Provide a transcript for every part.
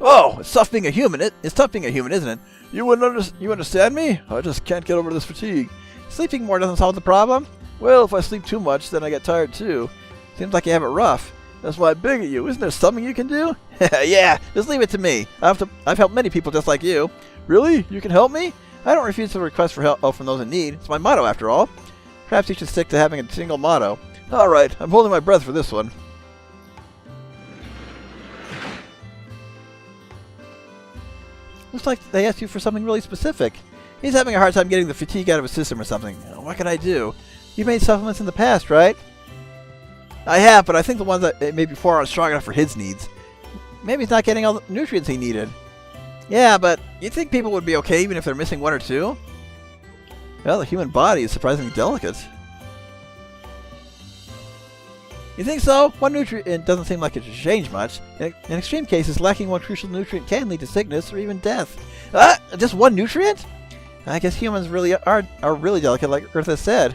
Oh, it's tough being a human. It's tough being a human, isn't it? You understand me? I just can't get over this fatigue. Sleeping more doesn't solve the problem. Well, if I sleep too much, then I get tired too. Seems like you have it rough. That's why I beg at you. Isn't there something you can do? Yeah, just leave it to me. I've helped many people just like you. Really? You can help me? I don't refuse to request for help from those in need. It's my motto, after all. Perhaps you should stick to having a single motto. All right, I'm holding my breath for this one. Looks like they asked you for something really specific. He's having a hard time getting the fatigue out of his system or something. What can I do? You made supplements in the past, right? I have, but I think the ones that made before aren't strong enough for his needs. Maybe he's not getting all the nutrients he needed. Yeah, but you think people would be okay even if they're missing one or two? Well, the human body is surprisingly delicate. You think so? One nutrient doesn't seem like it should change much. In extreme cases, lacking one crucial nutrient can lead to sickness or even death. Just one nutrient? I guess humans really are really delicate, like Earth has said.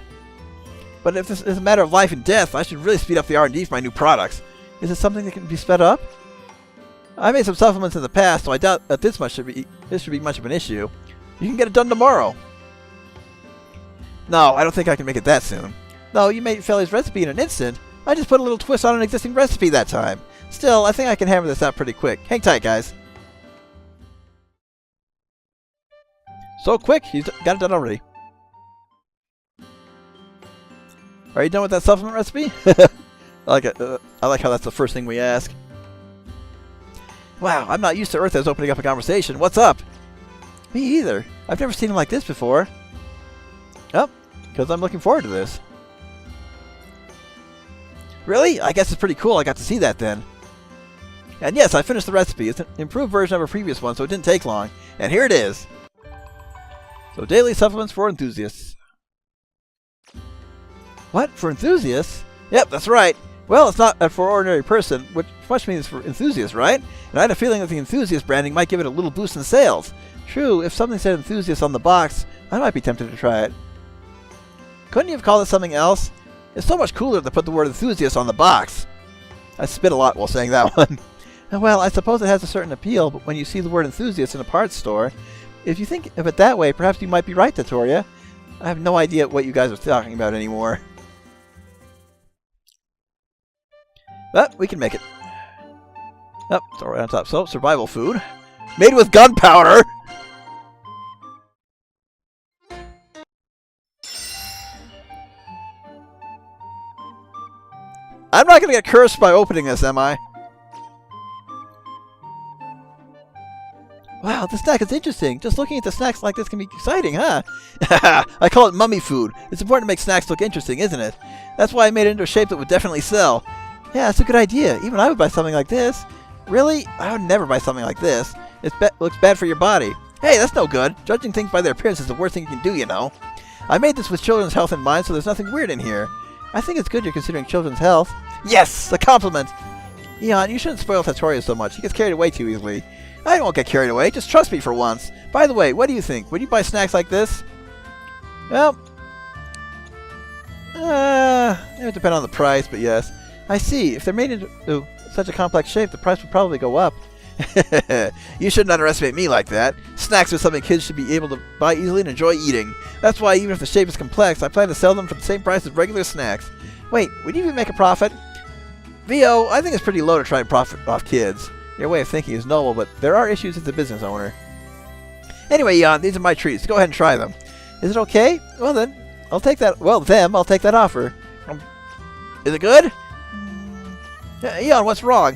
But if this is a matter of life and death, I should really speed up the R&D for my new products. Is it something that can be sped up? I made some supplements in the past, so I doubt that this should be much of an issue. You can get it done tomorrow. No, I don't think I can make it that soon. No, you made Felie's recipe in an instant. I just put a little twist on an existing recipe that time. Still, I think I can hammer this out pretty quick. Hang tight, guys. So quick, he's got it done already. Are you done with that supplement recipe? I like it. I like how that's the first thing we ask. Wow, I'm not used to Earth as opening up a conversation. What's up? Me either. I've never seen him like this before. Oh, because I'm looking forward to this. Really? I guess it's pretty cool I got to see that then. And yes, I finished the recipe. It's an improved version of a previous one, so it didn't take long. And here it is. So, daily supplements for enthusiasts. What? For enthusiasts? Yep, that's right. Well, it's not for ordinary person, which much means for enthusiasts, right? And I had a feeling that the enthusiast branding might give it a little boost in sales. True, if something said enthusiast on the box, I might be tempted to try it. Couldn't you have called it something else? It's so much cooler to put the word enthusiast on the box. I spit a lot while saying that one. Well, I suppose it has a certain appeal, but when you see the word enthusiast in a parts store, if you think of it that way, perhaps you might be right, Tattoria. I have no idea what you guys are talking about anymore. But we can make it. Oh, it's all right on top. So, survival food. Made with gunpowder! I'm not going to get cursed by opening this, am I? Wow, the snack is interesting. Just looking at the snacks like this can be exciting, huh? I call it mummy food. It's important to make snacks look interesting, isn't it? That's why I made it into a shape that would definitely sell. Yeah, that's a good idea. Even I would buy something like this. Really? I would never buy something like this. It looks bad for your body. Hey, that's no good. Judging things by their appearance is the worst thing you can do, you know. I made this with children's health in mind, so there's nothing weird in here. I think it's good you're considering children's health. Yes! A compliment! Eon, you shouldn't spoil Tattoria so much. He gets carried away too easily. I won't get carried away. Just trust me for once. By the way, what do you think? Would you buy snacks like this? Well, it would depend on the price, but yes. I see. If they're made into such a complex shape, the price would probably go up. You shouldn't underestimate me like that. Snacks are something kids should be able to buy easily and enjoy eating. That's why even if the shape is complex, I plan to sell them for the same price as regular snacks. Wait, would you even make a profit? VO, I think it's pretty low to try and profit off kids. Your way of thinking is noble, but there are issues as a business owner. Anyway, Jan, these are my treats. Go ahead and try them. Is it okay? Well then, I'll take that. Well, I'll take that offer. Is it good? Jan, what's wrong?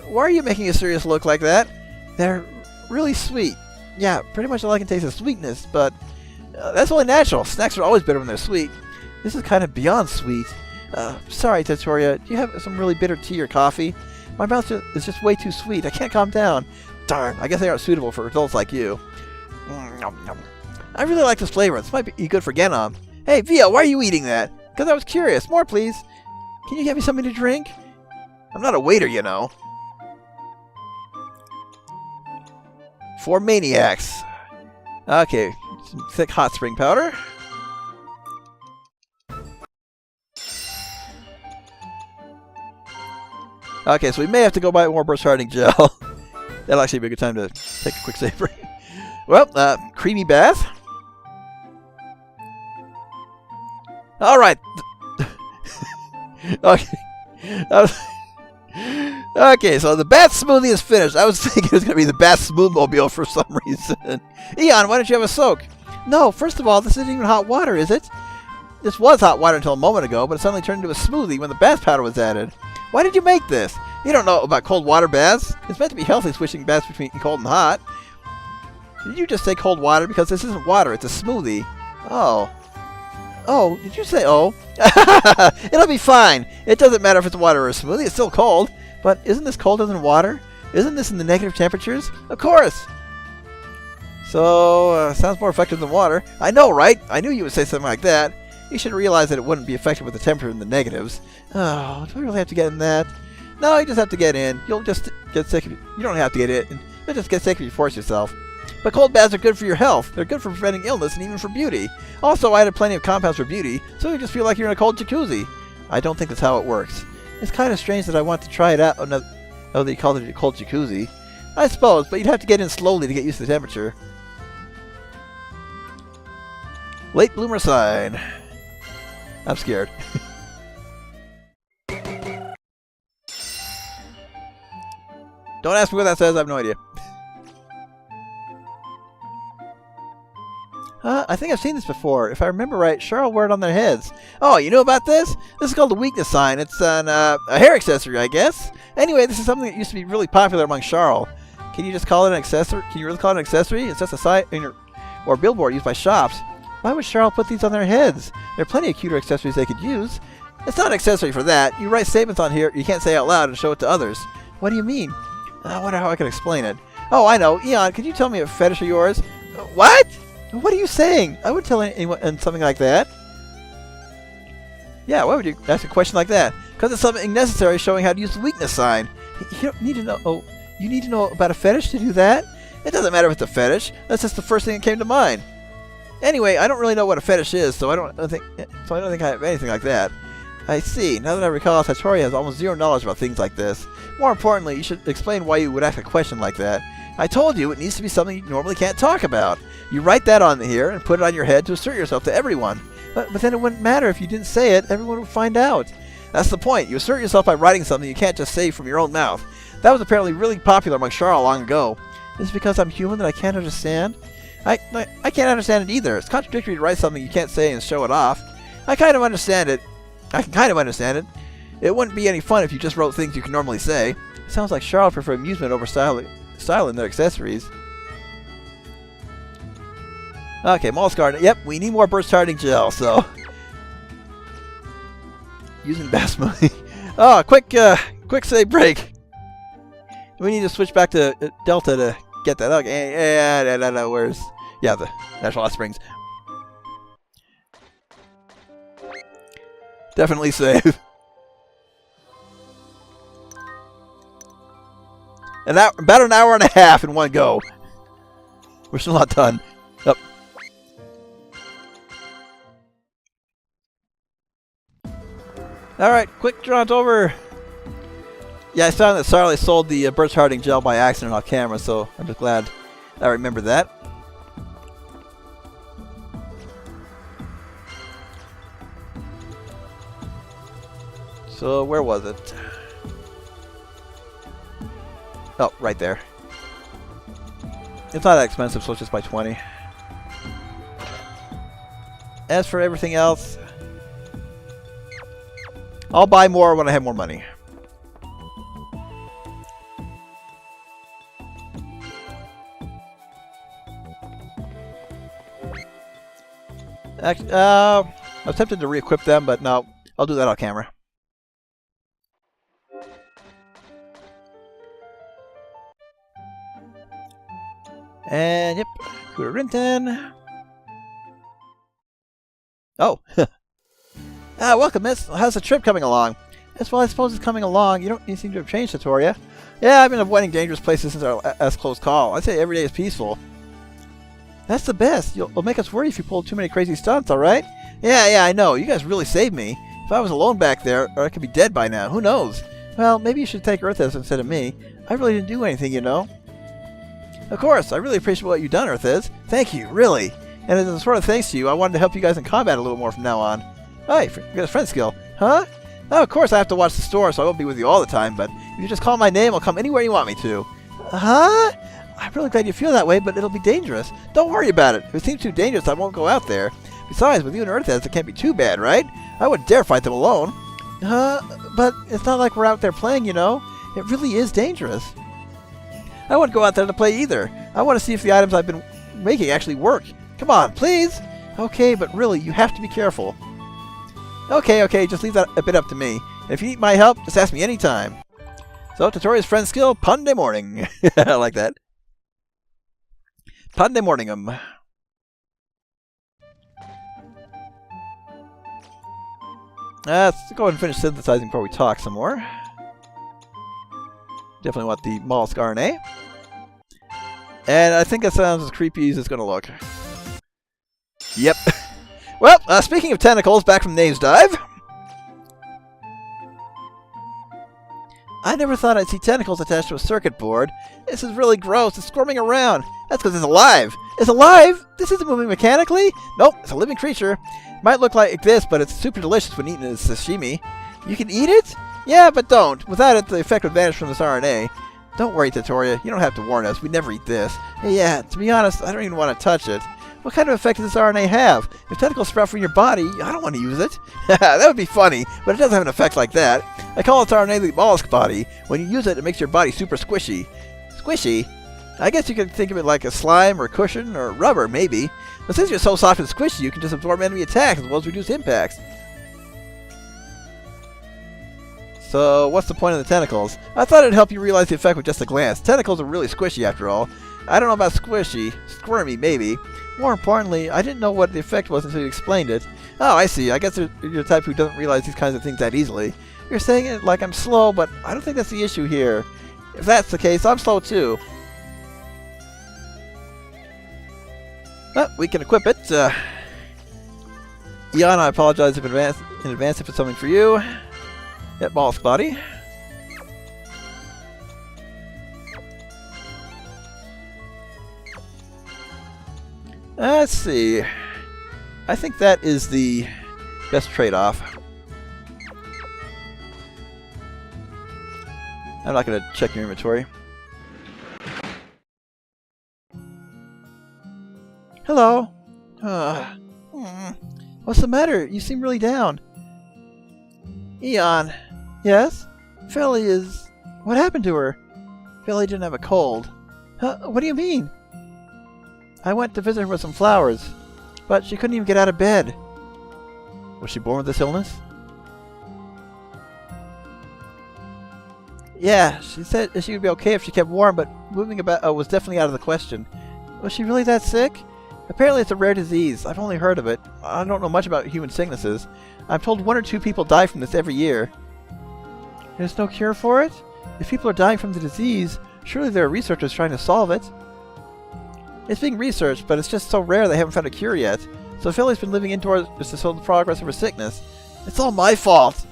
Why are you making a serious look like that? They're really sweet. Yeah, pretty much all I can taste is sweetness, but that's only natural. Snacks are always better when they're sweet. This is kind of beyond sweet. Sorry, Tattoria. Do you have some really bitter tea or coffee? My mouth is just way too sweet. I can't calm down. Darn, I guess they aren't suitable for adults like you. I really like this flavor. This might be good for Gunarm. Hey, Via, why are you eating that? Because I was curious. More, please. Can you get me something to drink? I'm not a waiter, you know. For maniacs. Okay, some thick hot spring powder. Okay, so we may have to go buy more burst hardening gel. That'll actually be a good time to take a quick save break. Well, creamy bath. All right. Okay. Okay, so the bath smoothie is finished. I was thinking it was going to be the bath smoothmobile for some reason. Eon, why don't you have a soak? No, first of all, this isn't even hot water, is it? This was hot water until a moment ago, but it suddenly turned into a smoothie when the bath powder was added. Why did you make this? You don't know about cold water baths? It's meant to be healthy, switching baths between cold and hot. Did you just say cold water? Because this isn't water, it's a smoothie. Oh. Oh, did you say oh? It'll be fine. It doesn't matter if it's water or a smoothie, it's still cold. But isn't this colder than water? Isn't this in the negative temperatures? Of course! So, sounds more effective than water. I know, right? I knew you would say something like that. You should realize that it wouldn't be effective with the temperature in the negatives. Oh, do I really have to get in that? No, you just have to get in. You'll just get sick if you don't have to get in. You'll just get sick if you force yourself. But cold baths are good for your health. They're good for preventing illness and even for beauty. Also, I added plenty of compounds for beauty, so you just feel like you're in a cold jacuzzi. I don't think that's how it works. It's kind of strange that I want to try it out. Oh, they called it a cold jacuzzi. I suppose, but you'd have to get in slowly to get used to the temperature. Late bloomer sign. I'm scared. Don't ask me what that says, I have no idea. I think I've seen this before. If I remember right, Charles wore it on their heads. Oh, you know about this? This is called the weakness sign. It's an, a hair accessory, I guess. Anyway, this is something that used to be really popular among Charles. Can you just call it an accessory? Can you really call it an accessory? It's just a sign or billboard used by shops. Why would Charles put these on their heads? There are plenty of cuter accessories they could use. It's not an accessory for that. You write statements on here you can't say out loud and show it to others. What do you mean? I wonder how I can explain it. Oh, I know. Eon, could you tell me a fetish of yours? What? What are you saying? I wouldn't tell anyone something like that. Yeah, why would you ask a question like that? Because it's something necessary showing how to use the weakness sign. You don't need to know. Oh, you need to know about a fetish to do that? It doesn't matter if it's a fetish. That's just the first thing that came to mind. Anyway, I don't really know what a fetish is, so I don't think I have anything like that. I see. Now that I recall, Tattoria has almost zero knowledge about things like this. More importantly, you should explain why you would ask a question like that. I told you it needs to be something you normally can't talk about. You write that on here and put it on your head to assert yourself to everyone. But then it wouldn't matter if you didn't say it. Everyone would find out. That's the point. You assert yourself by writing something you can't just say from your own mouth. That was apparently really popular among Charles long ago. Is it because I'm human that I can't understand? I can't understand it either. It's contradictory to write something you can't say and show it off. I kind of understand it. I can kind of understand it. It wouldn't be any fun if you just wrote things you can normally say. It sounds like Charles prefer amusement over style in their accessories. Okay, Moss Garden. Yep, we need more burst hardening gel, so... Using Basmoothi'ng. Oh, quick save break. We need to switch back to Delta to get that. Okay, yeah, where's... Yeah, the Natural Hot Springs. Definitely save. About an hour and a half in one go. We're still not done. Yep. Alright, quick jaunt over. Yeah, I found that Sarley sold the burst hardening gel by accident off camera, so I'm just glad I remembered that. So, where was it? Oh, right there. It's not that expensive, so it's just by 20. As for everything else, I'll buy more when I have more money. Actually, I was tempted to re-equip them, but no, I'll do that on camera. And yep, Gunarm. Oh, welcome, miss. How's the trip coming along? Yes, well, I suppose it's coming along. You seem to have changed, Tattoria. Yeah, I've been avoiding dangerous places since our last close call. I'd say every day is peaceful. That's the best. You'll make us worry if you pull too many crazy stunts, all right? Yeah, I know. You guys really saved me. If I was alone back there, or I could be dead by now. Who knows? Well, maybe you should take Earth as instead of me. I really didn't do anything, you know. Of course, I really appreciate what you've done, Earthes. Thank you, really. And as a sort of thanks to you, I wanted to help you guys in combat a little more from now on. Hey, you got a friend skill. Huh? Oh, of course I have to watch the store, so I won't be with you all the time, but if you just call my name, I'll come anywhere you want me to. Huh? I'm really glad you feel that way, but it'll be dangerous. Don't worry about it. If it seems too dangerous, I won't go out there. Besides, with you and Earthes, it can't be too bad, right? I wouldn't dare fight them alone. But it's not like we're out there playing, you know. It really is dangerous. I wouldn't go out there to play either. I want to see if the items I've been making actually work. Come on, please! Okay, but really, you have to be careful. Okay, just leave that a bit up to me. And if you need my help, just ask me anytime. So, Tattoria's friend skill, Pandemorning. I like that. Pandemorningum. Let's go ahead and finish synthesizing before we talk some more. Definitely want the mollusk RNA. And I think that sounds as creepy as it's going to look. Yep. Well, speaking of tentacles, back from Nave's Dive. I never thought I'd see tentacles attached to a circuit board. This is really gross. It's squirming around. That's because it's alive. It's alive? This isn't moving mechanically? Nope, it's a living creature. It might look like this, but it's super delicious when eaten as sashimi. You can eat it? Yeah, but don't. Without it, the effect would vanish from this RNA. Don't worry, Tattoria. You don't have to warn us. We never eat this. Yeah, to be honest, I don't even want to touch it. What kind of effect does this RNA have? If tentacles sprout from your body, I don't want to use it. That would be funny, but it doesn't have an effect like that. I call its RNA the mollusk body. When you use it, it makes your body super squishy. Squishy? I guess you could think of it like a slime or a cushion or rubber, maybe. But since you're so soft and squishy, you can just absorb enemy attacks as well as reduce impacts. So, what's the point of the tentacles? I thought it'd help you realize the effect with just a glance. Tentacles are really squishy after all. I don't know about squishy. Squirmy, maybe. More importantly, I didn't know what the effect was until you explained it. Oh, I see. I guess you're the type who doesn't realize these kinds of things that easily. You're saying it like I'm slow, but I don't think that's the issue here. If that's the case, I'm slow too. Well, we can equip it. Eon, I apologize in advance if it's something for you. Yep, mollusk body. Let's see. I think that is the best trade-off. I'm not going to check your inventory. Hello. What's the matter? You seem really down. Eon. Yes? Felie is... What happened to her? Felie didn't have a cold. What do you mean? I went to visit her with some flowers, but she couldn't even get out of bed. Was she born with this illness? Yeah, she said she would be okay if she kept warm, but moving about was definitely out of the question. Was she really that sick? Apparently it's a rare disease. I've only heard of it. I don't know much about human sicknesses. I'm told 1 or 2 people die from this every year. There's no cure for it? If people are dying from the disease, surely there are researchers trying to solve it. It's being researched, but it's just so rare they haven't found a cure yet. So Felie's been living indoors to slow the progress of her sickness. It's all my fault.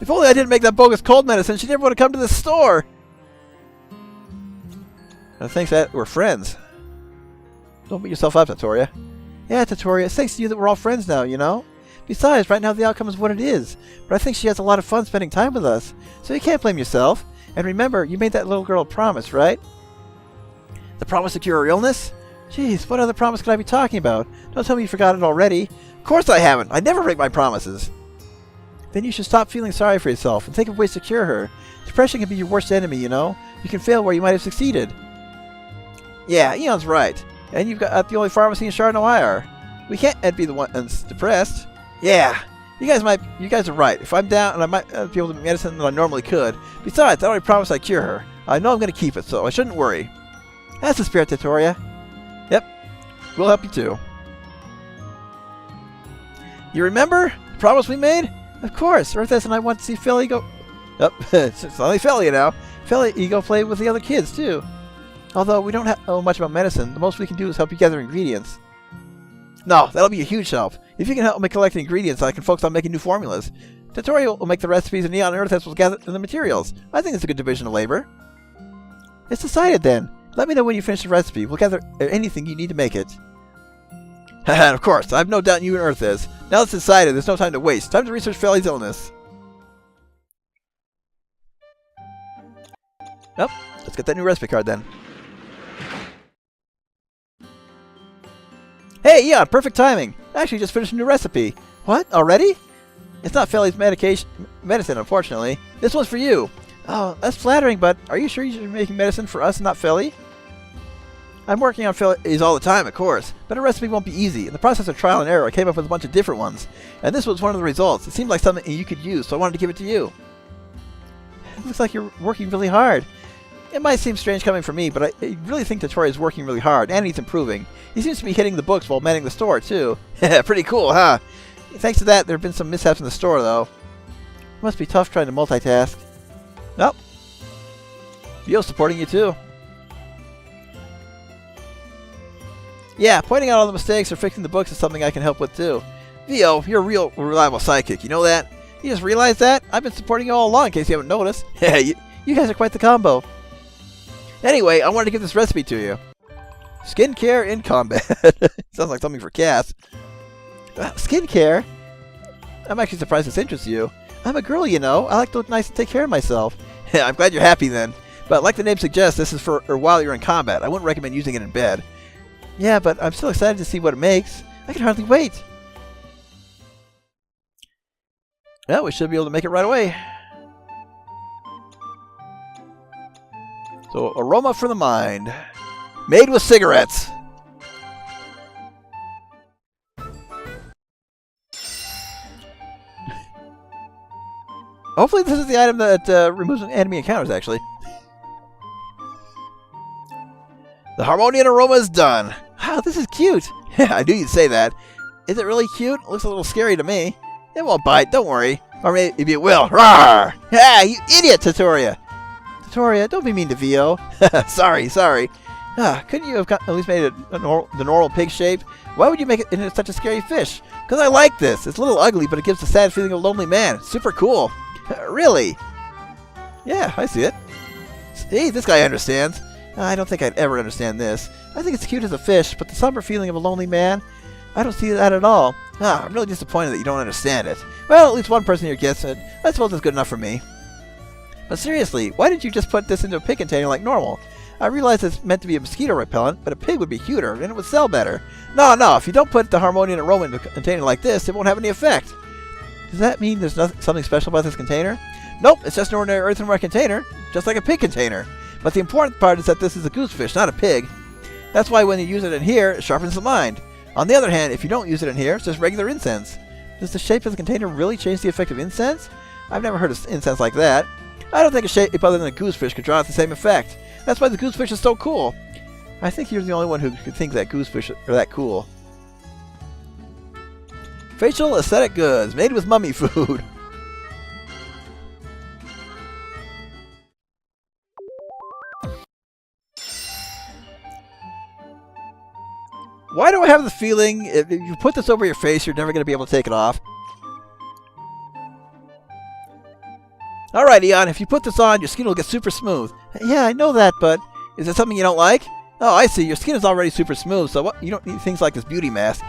If only I didn't make that bogus cold medicine, she never would have come to the store. And thanks that we're friends. Don't beat yourself up, Tattoria. Yeah, Tattoria, it's thanks to you that we're all friends now, you know? Besides, right now the outcome is what it is. But I think she has a lot of fun spending time with us. So you can't blame yourself. And remember, you made that little girl a promise, right? The promise to cure her illness? Jeez, what other promise could I be talking about? Don't tell me you forgot it already. Of course I haven't. I never break my promises. Then you should stop feeling sorry for yourself and think of ways to cure her. Depression can be your worst enemy, you know? You can fail where you might have succeeded. Yeah, Eon's right. And you've got the only pharmacy in Shar-Noir. We can't be the ones depressed. Yeah, you guys are right. If I'm down, and I might be able to make medicine than I normally could. Besides, I already promised I'd cure her. I know I'm going to keep it, so I shouldn't worry. That's the spirit, Tattoria. Yep, we'll help you too. You remember the promise we made? Of course. Earthes and I want to see Felie go... Yep, it's only Felie now. Felie, you go play with the other kids too. Although we don't know much about medicine, the most we can do is help you gather ingredients. No, that'll be a huge help. If you can help me collect the ingredients, I can focus on making new formulas. Tattoria will make the recipes and Eon and Earthes will gather the materials. I think it's a good division of labor. It's decided then. Let me know when you finish the recipe. We'll gather anything you need to make it. Haha, of course. I have no doubt you and Earth is. Now it's decided. There's no time to waste. Time to research Felie's illness. Well, let's get that new recipe card then. Hey, Eon, perfect timing. I actually just finished a new recipe. What? Already? It's not Felie's medicine, unfortunately. This one's for you. Oh, that's flattering, but are you sure you're making medicine for us and not Felie? I'm working on Felie's all the time, of course, but a recipe won't be easy. In the process of trial and error, I came up with a bunch of different ones, and this was one of the results. It seemed like something you could use, so I wanted to give it to you. It looks like you're working really hard. It might seem strange coming from me, but I really think Tattoria is working really hard, and he's improving. He seems to be hitting the books while manning the store, too. Pretty cool, huh? Thanks to that, there have been some mishaps in the store, though. It must be tough trying to multitask. Nope. Vio's supporting you, too. Yeah, pointing out all the mistakes or fixing the books is something I can help with, too. Vio, you're a real reliable sidekick, you know that? You just realized that? I've been supporting you all along, in case you haven't noticed. you guys are quite the combo. Anyway, I wanted to give this recipe to you. Skincare in combat. Sounds like something for Cass. Skincare? I'm actually surprised this interests you. I'm a girl, you know. I like to look nice and take care of myself. I'm glad you're happy then. But like the name suggests, this is for while you're in combat. I wouldn't recommend using it in bed. Yeah, but I'm still excited to see what it makes. I can hardly wait. Well, we should be able to make it right away. So, aroma for the mind. Made with cigarettes. Hopefully this is the item that removes enemy encounters, actually. The Harmonian aroma is done. Wow, this is cute. I knew you'd say that. Is it really cute? It looks a little scary to me. It won't bite, don't worry. Or maybe it will. Rawr! Ah, you idiot, Tattoria! Tattoria, don't be mean to Vio. Sorry. Couldn't you have at least made it the normal pig shape? Why would you make it into such a scary fish? Because I like this. It's a little ugly, but it gives the sad feeling of a lonely man. Super cool. Really? Yeah, I see it. Hey, this guy understands. I don't think I'd ever understand this. I think it's cute as a fish, but the somber feeling of a lonely man, I don't see that at all. I'm really disappointed that you don't understand it. Well, at least one person here gets it. I suppose that's good enough for me. But seriously, why didn't you just put this into a pig container like normal? I realize it's meant to be a mosquito repellent, but a pig would be cuter, and it would sell better. No, if you don't put the Harmonian aroma in a container like this, it won't have any effect. Does that mean there's something special about this container? Nope, it's just an ordinary earthenware container, just like a pig container. But the important part is that this is a goosefish, not a pig. That's why when you use it in here, it sharpens the mind. On the other hand, if you don't use it in here, it's just regular incense. Does the shape of the container really change the effect of incense? I've never heard of incense like that. I don't think a shape other than a goosefish could draw out the same effect. That's why the goosefish is so cool. I think you're the only one who could think that goosefish are that cool. Facial aesthetic goods, made with mummy food. Why do I have the feeling if you put this over your face, you're never going to be able to take it off? Alright, Eon, if you put this on, your skin will get super smooth. Yeah, I know that, but is it something you don't like? Oh, I see. Your skin is already super smooth, so you don't need things like this beauty mask.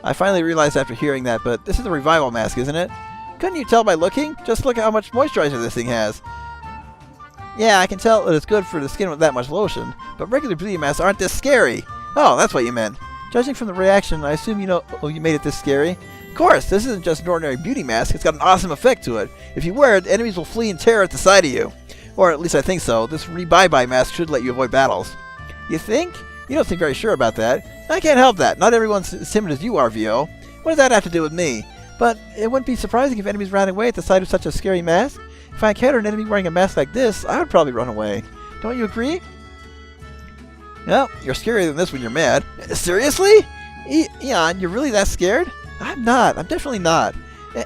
I finally realized after hearing that, but this is a revival mask, isn't it? Couldn't you tell by looking? Just look at how much moisturizer this thing has. Yeah, I can tell that it's good for the skin with that much lotion, but regular beauty masks aren't this scary. Oh, that's what you meant. Judging from the reaction, I assume you know you made it this scary. Of course, this isn't just an ordinary beauty mask. It's got an awesome effect to it. If you wear it, enemies will flee in terror at the sight of you. Or at least I think so. This Bye-Bye mask should let you avoid battles. You think? You don't seem very sure about that. I can't help that. Not everyone's as timid as you are, Vio. What does that have to do with me? But it wouldn't be surprising if enemies ran away at the sight of such a scary mask. If I encountered an enemy wearing a mask like this, I would probably run away. Don't you agree? Well, you're scarier than this when you're mad. Seriously? Eon, you're really that scared? I'm not. I'm definitely not.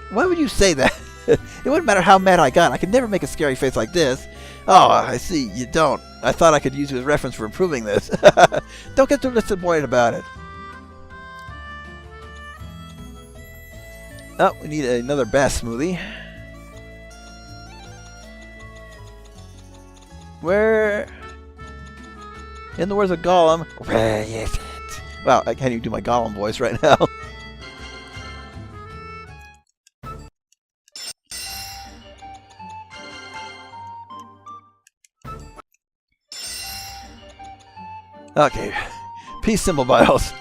Why would you say that? It wouldn't matter how mad I got. I could never make a scary face like this. Oh, I see. You don't. I thought I could use you as reference for improving this. Don't get too disappointed about it. Oh, we need another Basmoothie. In the words of Gollum, where is it? Wow, I can't even do my Gollum voice right now. Okay. Peace symbol bios.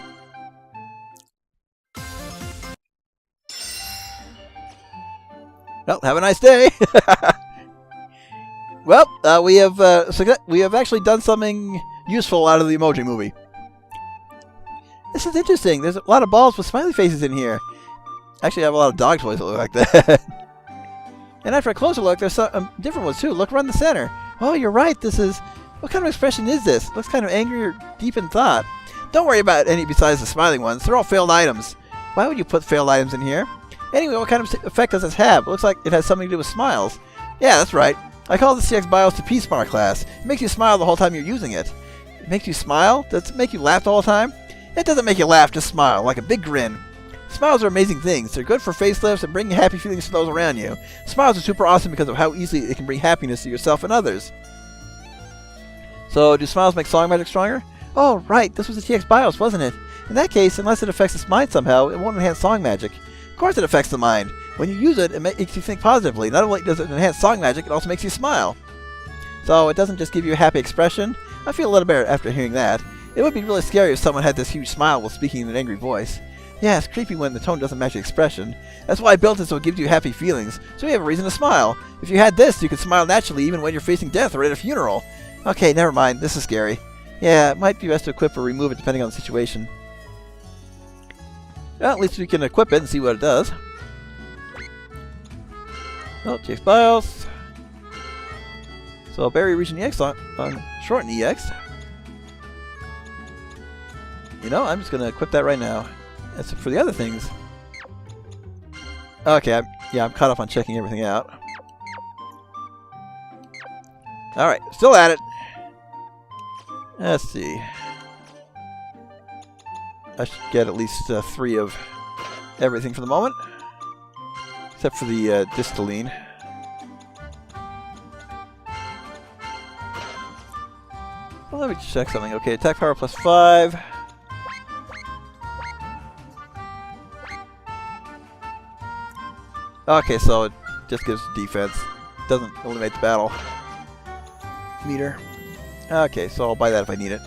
Well, have a nice day. Well, we have actually done something useful out of the Emoji Movie. This is interesting. There's a lot of balls with smiley faces in here. Actually, I have a lot of dog toys that look like that. And after a closer look, there's some different ones too. Look around the center. Oh, you're right. This is... What kind of expression is this? Looks kind of angry or deep in thought. Don't worry about any besides the smiling ones. They're all failed items. Why would you put failed items in here? Anyway, what kind of effect does this have? It looks like it has something to do with smiles. Yeah, that's right. I call the CX BIOS to P-Smart class. It makes you smile the whole time you're using it. It makes you smile? Does it make you laugh the whole time? It doesn't make you laugh, just smile, like a big grin. Smiles are amazing things. They're good for facelifts and bringing happy feelings to those around you. Smiles are super awesome because of how easily it can bring happiness to yourself and others. So, do smiles make song magic stronger? Oh, right. This was the TX BIOS, wasn't it? In that case, unless it affects its mind somehow, it won't enhance song magic. Of course it affects the mind. When you use it, it makes you think positively. Not only does it enhance song magic, it also makes you smile. So, it doesn't just give you a happy expression. I feel a little better after hearing that. It would be really scary if someone had this huge smile while speaking in an angry voice. Yeah, it's creepy when the tone doesn't match the expression. That's why I built it so it gives you happy feelings, so you have a reason to smile. If you had this, you could smile naturally even when you're facing death or at a funeral. Okay, never mind. This is scary. Yeah, it might be best to equip or remove it depending on the situation. Well, at least we can equip it and see what it does. Oh, GX BIOS. So, Berry Region EX on Shorten EX. You know, I'm just going to equip that right now. As for the other things... Okay, I'm caught up on checking everything out. Alright, still at it. Let's see. I should get at least 3 of everything for the moment. Except for the Distaline. Well, let me check something. Okay, attack power plus 5. Okay, so it just gives defense. Doesn't eliminate the battle meter. Okay, so I'll buy that if I need it.